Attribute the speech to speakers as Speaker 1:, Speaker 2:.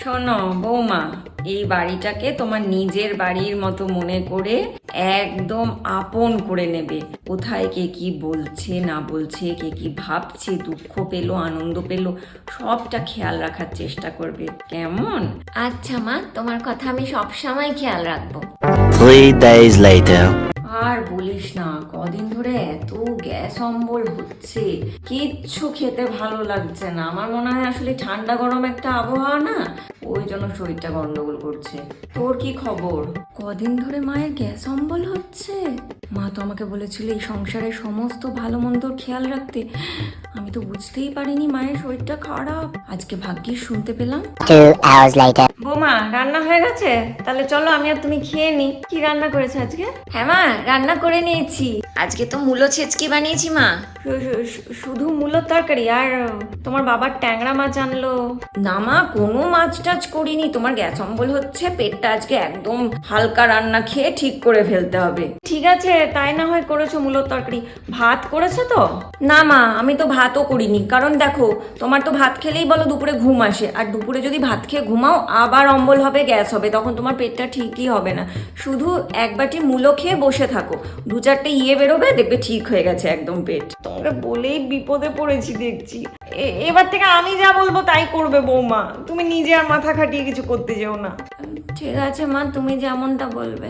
Speaker 1: শোনো বৌমা, এই বাড়িটাকে তোমার নিজের বাড়ির মতো মনে করে একদম আপন করে নেবে। কোথায় কে কি বলছে না বলছে, কে কি ভাবছে, দুঃখ পেলো আনন্দ পেলো, সবটা খেয়াল রাখার চেষ্টা করবে, কেমন?
Speaker 2: আচ্ছা মা, তোমার কথা আমি সব সময় খেয়াল রাখবো।
Speaker 3: 3 days later.
Speaker 1: আর বলিস না, কদিন ধরে এত গ্যাস অম্বল হচ্ছে, কিচ্ছু খেতে ভালো লাগছে না। আমার মনে হয় আসলে ঠান্ডা গরম একটা আবহাওয়া না, ওই জন্য শরীরটা গন্ডগোল করছে। তোর কি খবর? কদিন ধরে মায়ের গ্যাস অম্বল হচ্ছে? মা তো আমাকে বলেছিল এই সংসারের সমস্ত ভালো মন্দর খেয়াল রাখতে। আমি তো বুঝতেই পারিনি মায়ের শরীরটা খারাপ, আজকে ভাগ্যিস শুনতে পেলাম।
Speaker 3: 2 hours later.
Speaker 1: বৌমা, রান্না হয়ে গেছে? তাহলে চলো আমি আর তুমি খেয়ে নি। কি রান্না করেছে আজকে?
Speaker 2: হ্যাঁ মা, রান্না করে নিয়েছি। আজকে তো মূলো ছেচকি বানিয়েছি মা।
Speaker 1: শুধু মূলোর তরকারি? আর তোমার বাবার ট্যাংরা মাছ আনলো না? মা, কোনো মাছ টাছ করিনি। তোমার গ্যাস অম্বল হচ্ছে, পেটটা আজকে একদম হালকা রান্না খেয়ে ঠিক করে ফেলতে হবে। ঠিক আছে, তাই না হয় করেছো মূলোর তরকারি। ভাত করেছে তো? না মা, আমি তো ভাতও করিনি। কারণ দেখো, তোমার তো ভাত খেলেই বলো দুপুরে ঘুম আসে, আর দুপুরে যদি ভাত খেয়ে ঘুমাও আবার অম্বল হবে, গ্যাস হবে, তখন তোমার পেটটা ঠিকই হবে না। শুধু এক বাটি মূলো খেয়ে বসে থাকো, 2-4টে বেরোবে, দেখবে ঠিক হয়ে গেছে একদম পেট। তোমাকে বলেই বিপদে পড়েছি দেখছি। এবার থেকে আমি যা বলবো তাই করবে বৌমা, তুমি নিজে আর মাথা খাটিয়ে কিছু করতে যেও না। ঠিক আছে মা, তুমি যেমনটা বলবে।